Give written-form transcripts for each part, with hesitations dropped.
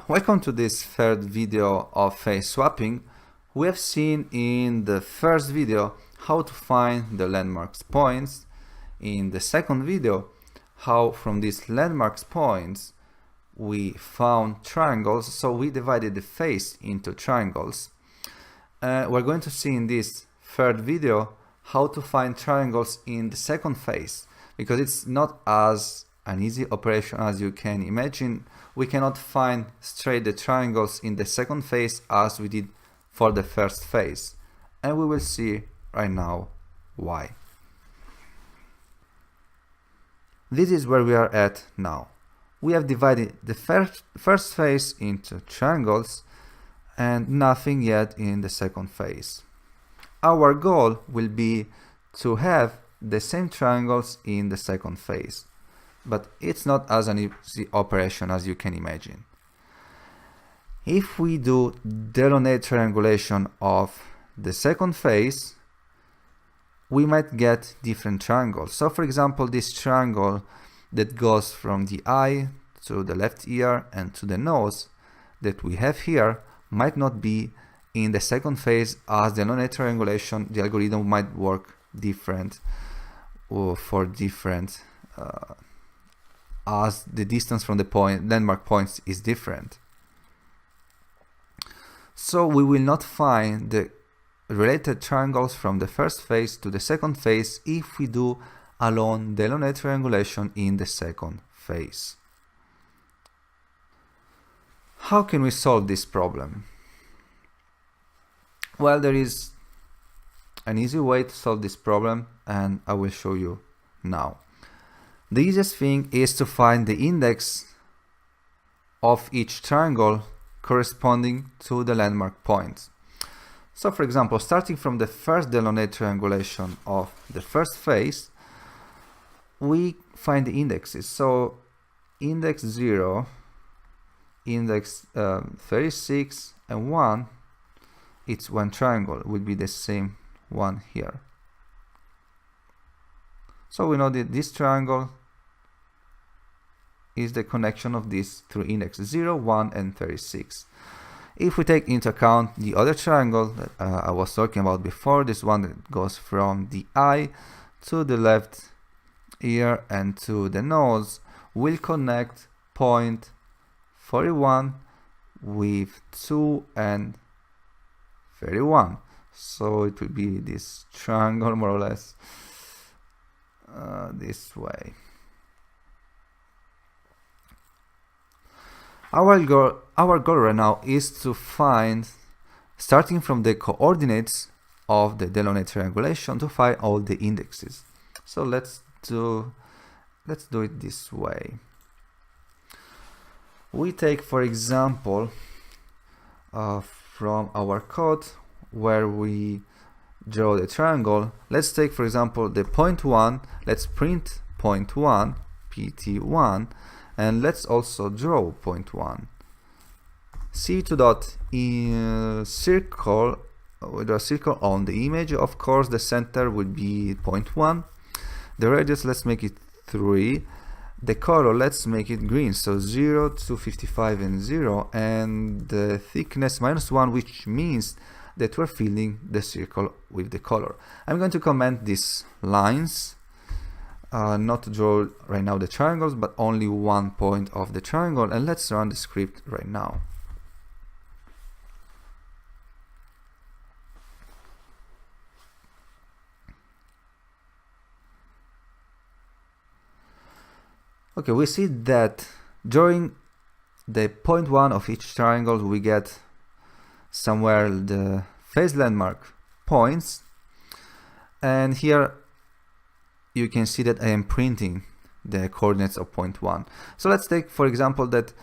Welcome to this third video of face swapping. We have seen in the first video how to find the landmarks points. In the second video, how from these landmarks points we found triangles, so we divided the face into triangles. We're going to see in this third video how to find triangles in the second face, because it's not as an easy operation as you can imagine. We cannot find straight the triangles in the second phase as we did for the first phase, and we will see right now why. This is where we are at now. We have divided the first phase into triangles and nothing yet in the second phase. Our goal will be to have the same triangles in the second phase, but it's not as an easy operation as you can imagine. If we do Delaunay triangulation of the second phase, we might get different triangles. So for example, this triangle that goes from the eye to the left ear and to the nose that we have here might not be in the second phase, as the Delaunay triangulation, the algorithm might work different or for different as the distance from the landmark points is different. So we will not find the related triangles from the first phase to the second phase if we do alone Delaunay triangulation in the second phase. How can we solve this problem? Well, there is an easy way to solve this problem, and I will show you now. The easiest thing is to find the index of each triangle corresponding to the landmark points. So for example, starting from the first Delaunay triangulation of the first phase, we find the indexes. So index 0, index 36 and 1, it's one triangle, will be the same one here. So we know that this triangle is the connection of these three indexes, 0, 1 and 36. If we take into account the other triangle that I was talking about before, this one that goes from the eye to the left ear and to the nose, will connect point 41 with 2 and 31. So it will be this triangle more or less this way. Our goal right now is to find, starting from the coordinates of the Delaunay triangulation, to find all the indexes. So let's do it this way. We take, for example, from our code where we draw the triangle, let's take for example the point 1, let's print point 1, pt1, and let's also draw point 1. C2 dot circle, with a circle on the image. Of course the center would be point 1. The radius, let's make it 3. The color, let's make it green, so 0 to 55 and 0, and the thickness -1, which means that we're filling the circle with the color. I'm going to comment these lines, not to draw right now the triangles, but only one point of the triangle, and let's run the script right now. Okay, we see that drawing the point 1 of each triangle, we get somewhere the phase landmark points, and here you can see that I am printing the coordinates of point 1. So let's take for example that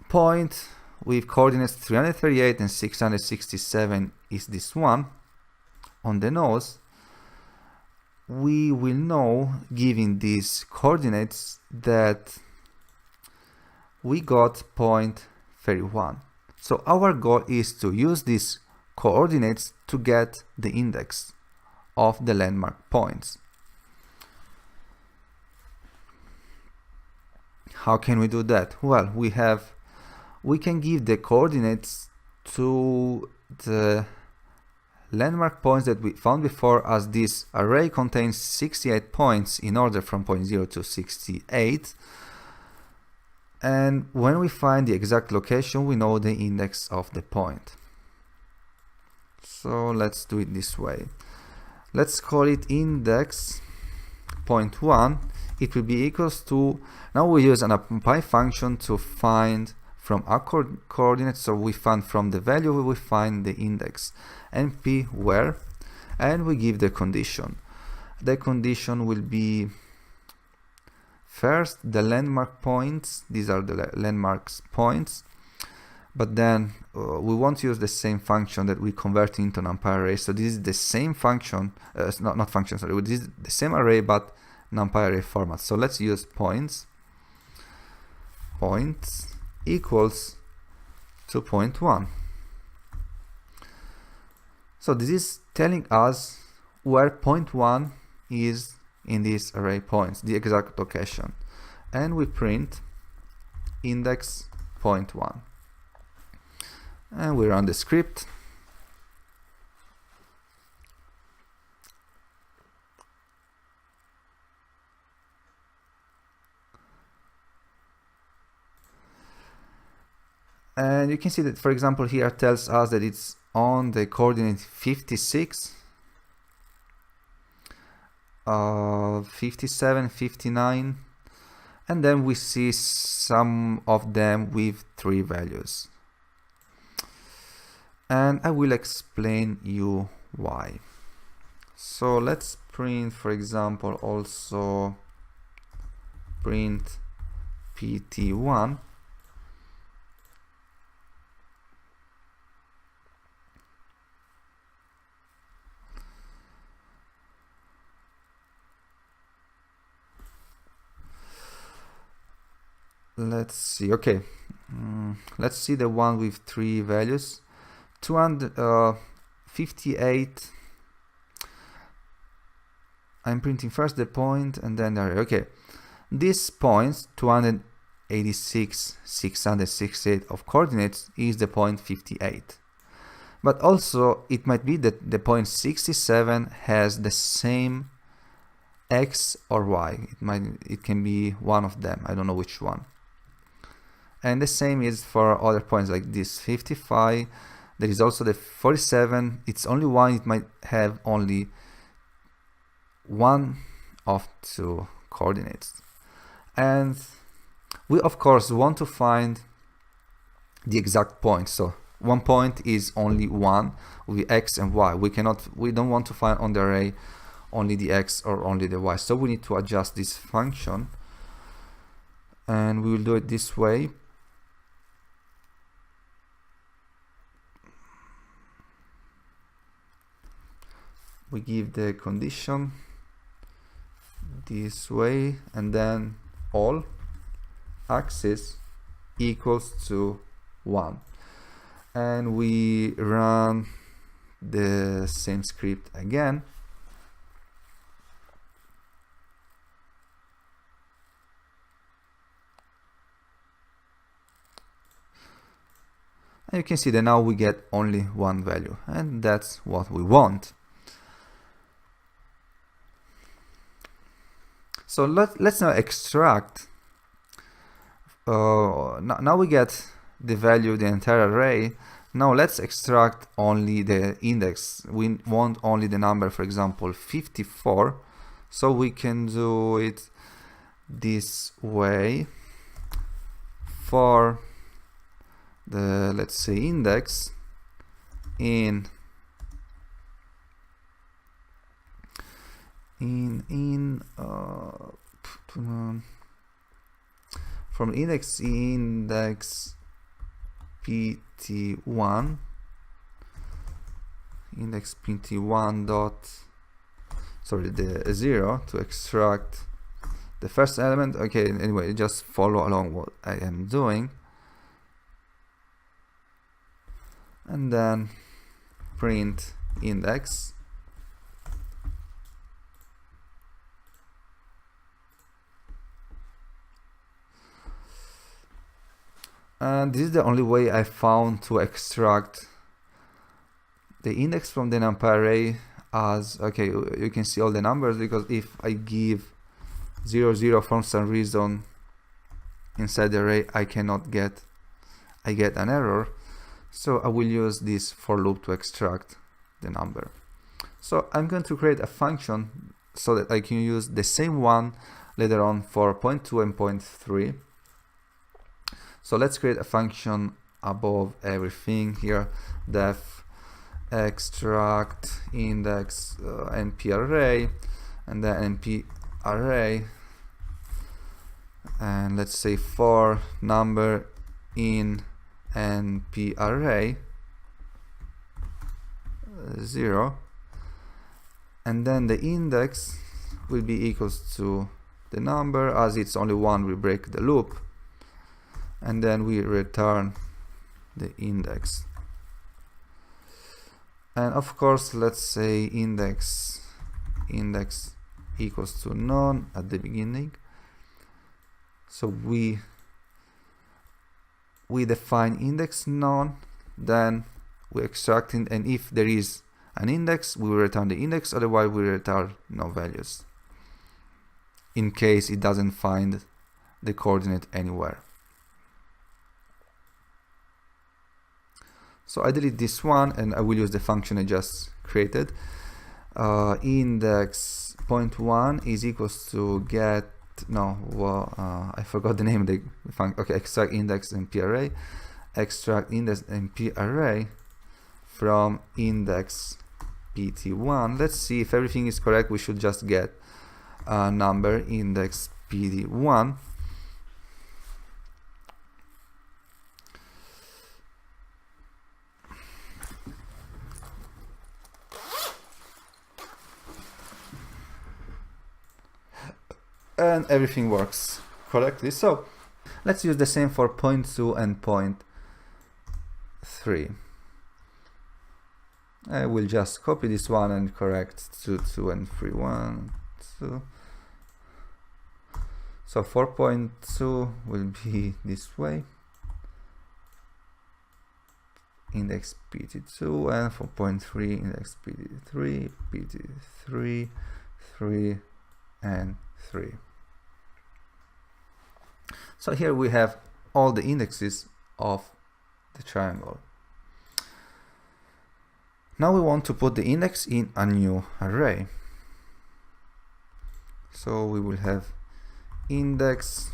point with coordinates 338 and 667 is this one. On the nose, we will know, given these coordinates, that we got point 31. So our goal is to use these coordinates to get the index of the landmark points. How can we do that? Well, we have we can give the coordinates to the landmark points that we found before, as this array contains 68 points in order from point 0 to 68. And when we find the exact location, we know the index of the point. So let's do it this way. Let's call it index point 1. It will be equals to, now we use an apply function to find from our coordinates, so we find from the value we find the index, np where, and we give the condition. The condition will be first the landmark points, these are the landmarks points, but then we won't use the same function that we convert into numpy array. So this is the same function, not function, sorry, this is the same array but numpy array format. So let's use points equals to point 1. So this is telling us where point 1 is in this array points, the exact location, and we print index point 1, and we run the script. And you can see that, for example, here tells us that it's on the coordinate 56, 57, 59, and then we see some of them with 3 values. And I will explain you why. So let's print, for example, also print pt1. Let's see, okay, let's see the one with 3 values. 258, I'm printing first the point and then the array. Okay, these points, 286, 668 of coordinates is the point 58. But also it might be that the point 67 has the same x or y. It can be one of them, I don't know which one. And the same is for other points like this 55. There is also the 47. It's only one. It might have only one of 2 coordinates. And we of course want to find the exact point. So one point is only one with x and y. We don't want to find on the array only the x or only the y. So we need to adjust this function, and we will do it this way. We give the condition this way, and then all axis equals to 1, and we run the same script again. And you can see that now we get only one value, and that's what we want. So let's now extract. Now we get the value of the entire array. Now let's extract only the index. We want only the number, for example, 54. So we can do it this way. For the, let's say, index in from index pt1 index pt1 dot, sorry, the 0 to extract the first element. Okay, anyway, just follow along what I am doing, and then print index. And this is the only way I found to extract the index from the numpy array as, okay, you can see all the numbers, because if I give 0, 0 for some reason inside the array, I get an error. So I will use this for loop to extract the number. So I'm going to create a function so that I can use the same one later on for 0.2 and 0.3. So let's create a function above everything here, def extract index np array, and then np array, and let's say for number in np array 0, and then the index will be equals to the number. As it's only one, we break the loop, and then we return the index. And of course, let's say index equals to none at the beginning. So we define index none, then we extract it, and if there is an index, we will return the index, otherwise we return no values, in case it doesn't find the coordinate anywhere. So I delete this one, and I will use the function I just created. Index 0.1 is equals to get, I forgot the name of the function. Okay, extract index np array, extract index np array from index pt1. Let's see if everything is correct. We should just get a number index pt1. And everything works correctly. So let's use the same for 0.2 and 0.3. I will just copy this one and correct 2, 2 and 3, 1, 2. So 4.2 will be this way, index pt2, and 4.3 index pt3, pt3, 3, and 3. So here we have all the indexes of the triangle. Now we want to put the index in a new array. So we will have indexes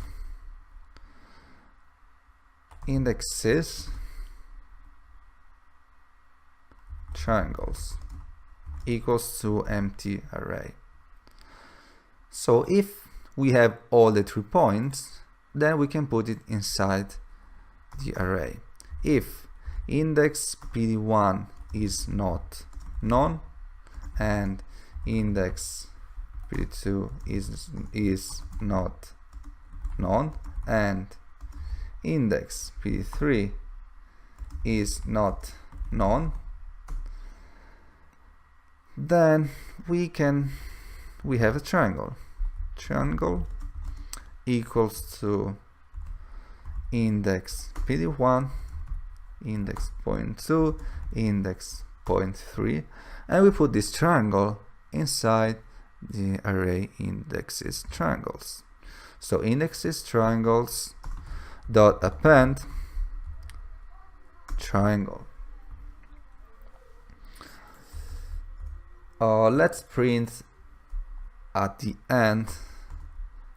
triangles equals to empty array. So if we have all the 3 points, then we can put it inside the array. If index pt1 is not none and index pt2 is not none and index pt3 is not none, then we have a triangle equals to index pt1, index 0.2, index 0.3, and we put this triangle inside the array indexes triangles. So indexes triangles dot append triangle. Let's print at the end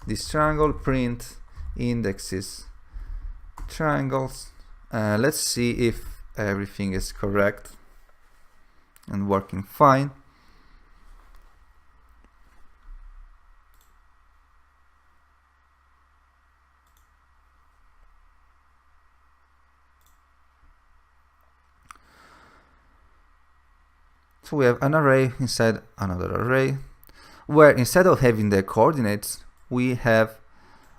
this triangle, print indexes triangles. Let's see if everything is correct and working fine. So we have an array inside another array, where instead of having the coordinates, we have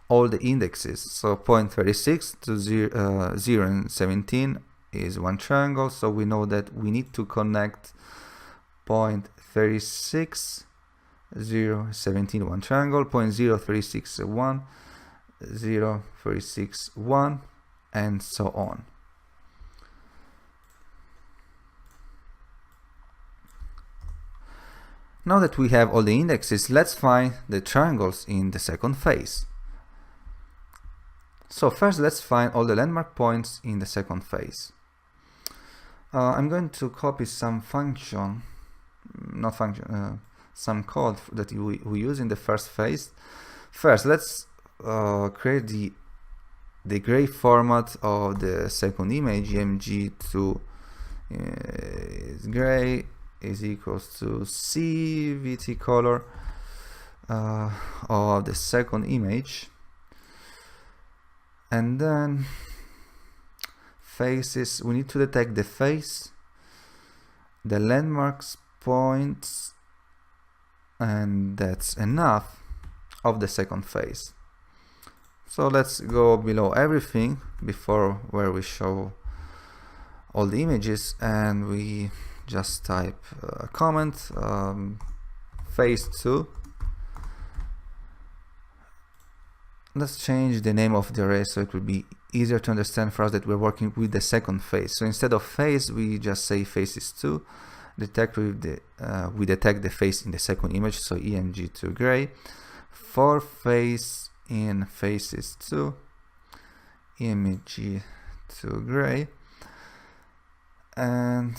all the indexes. So 0.36 to 0 and 17 is one triangle, so we know that we need to connect 0.36, 0, 17, one triangle, 0.036, 1, 0, 36, 1, and so on. Now that we have all the indexes, let's find the triangles in the second phase. So first, let's find all the landmark points in the second phase. I'm going to copy some some code that we use in the first phase. First, let's create the gray format of the second image. EMG2 is gray is equals to CVT color of the second image, and then faces, we need to detect the face, the landmarks points, and that's enough of the second phase. So let's go below everything before where we show all the images, and we just type a comment, phase 2. Let's change the name of the array so it will be easier to understand for us that we're working with the second phase. So instead of phase, we just say phases 2. Detect with the we detect the face in the second image, so EMG2 gray. For face in phases 2, EMG2 gray, and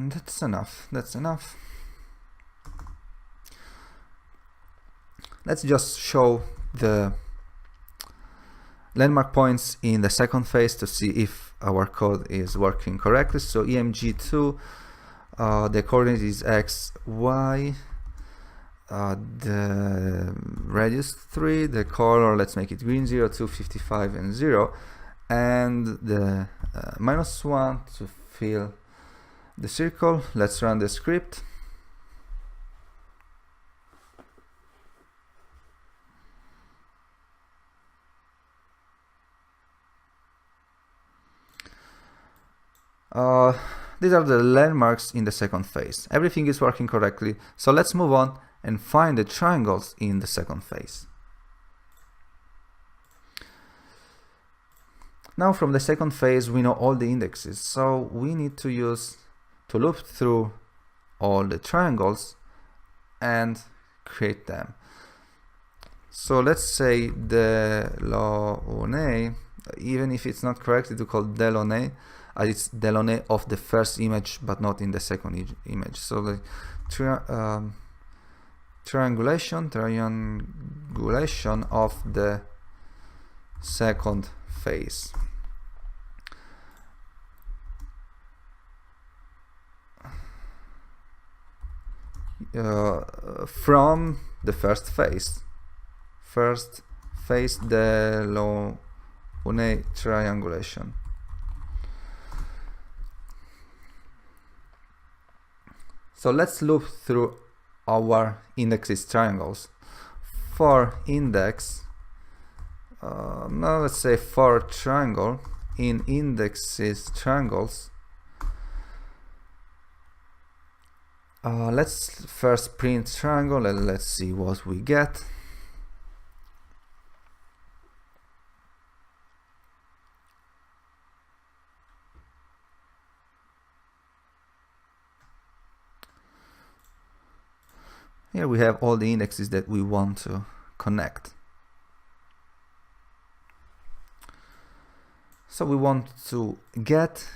that's enough. Let's just show the landmark points in the second phase to see if our code is working correctly. So EMG2, the coordinate is x, y, the radius 3, the color, let's make it green, 0, 2, 55, and 0, and the -1 to fill the circle. Let's run the script. These are the landmarks in the second phase. Everything is working correctly, so let's move on and find the triangles in the second phase. Now from the second phase we know all the indexes, so we need to loop through all the triangles and create them. So let's say Delaunay, even if it's not correct to call Delaunay, it's Delaunay of the first image but not in the second image. So the triangulation of the second phase. From the first phase. Delaunay triangulation. So let's loop through our indexes triangles. For index, now let's say for triangle, in indexes triangles, let's first print triangle and let's see what we get. Here we have all the indexes that we want to connect. So we want to get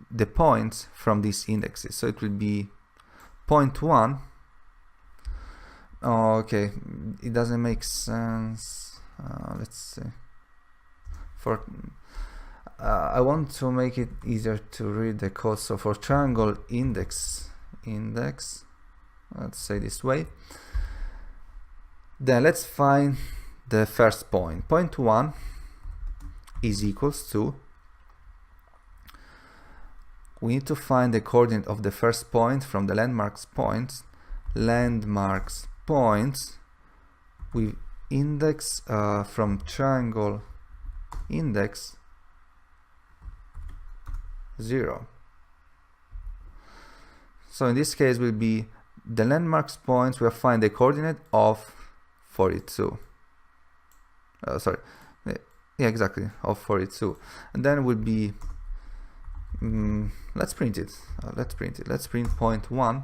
the points from these indexes. So it will be point 1. Oh, okay, it doesn't make sense. Let's see. I want to make it easier to read the code. So for triangle index, let's say this way. Then let's find the first point. Point 1 is equals to, we need to find the coordinate of the first point from the landmarks points. Landmarks points with index from triangle index 0. So in this case will be the landmarks points, we find the coordinate of 42. Sorry, yeah, exactly, of 42. And then will be, let's print it. Let's print point 1.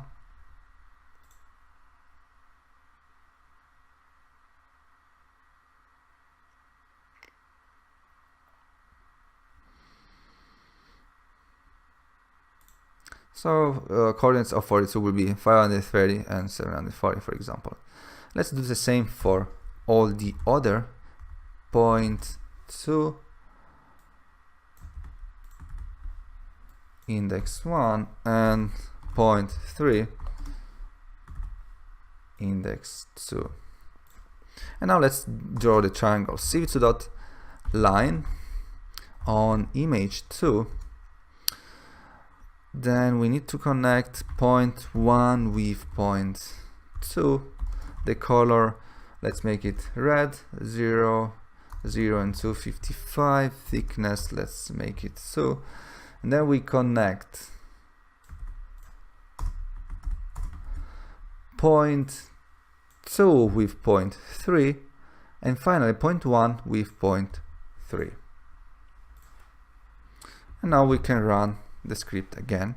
So coordinates of 42 will be 530 and 740, for example. Let's do the same for all the other point 2, index 1, and point 3, index 2. And now let's draw the triangle. cv2.line on image 2. Then we need to connect point 1 with point 2. The color, let's make it red, 0, 0 and 2, 55. Thickness, let's make it 2. And then we connect point 2 with point 3. And finally point 1 with point 3. And now we can run the script again.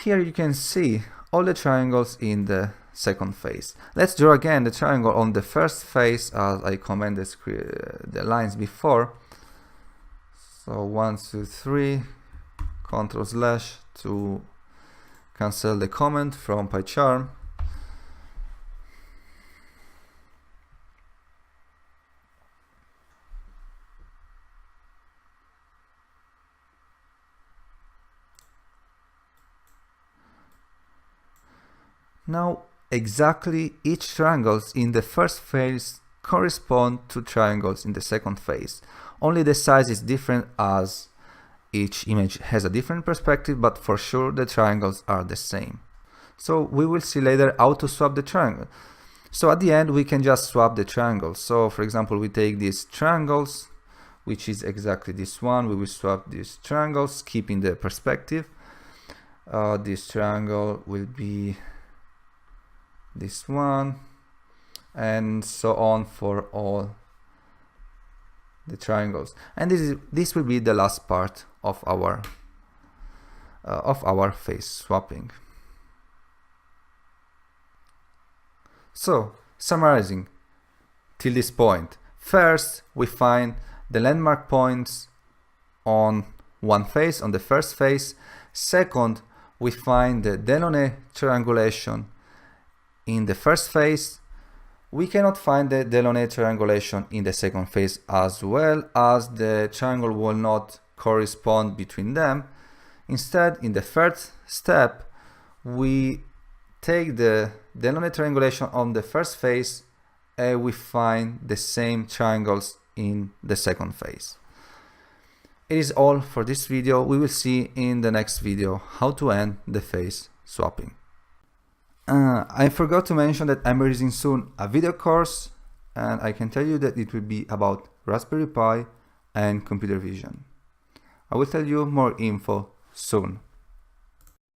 Here you can see all the triangles in the second phase. Let's draw again the triangle on the first phase as I commented the lines before. So 1, 2, 3, Ctrl/ to cancel the comment from PyCharm. Now exactly each triangles in the first phase correspond to triangles in the second phase. Only the size is different as each image has a different perspective, but for sure the triangles are the same. So we will see later how to swap the triangle. So at the end we can just swap the triangles. So for example, we take these triangles, which is exactly this one. We will swap these triangles, keeping the perspective. This triangle will be this one, and so on for all the triangles. And this will be the last part of our phase swapping. So summarizing till this point, first we find the landmark points on one phase, on the first phase. Second, we find the Delaunay triangulation in the first phase. We cannot find the Delaunay triangulation in the second phase, as well as the triangle will not correspond between them. Instead, in the third step, we take the Delaunay triangulation on the first phase and we find the same triangles in the second phase. It is all for this video. We will see in the next video how to end the phase swapping. I forgot to mention that I'm releasing soon a video course, and I can tell you that it will be about Raspberry Pi and computer vision. I will tell you more info soon.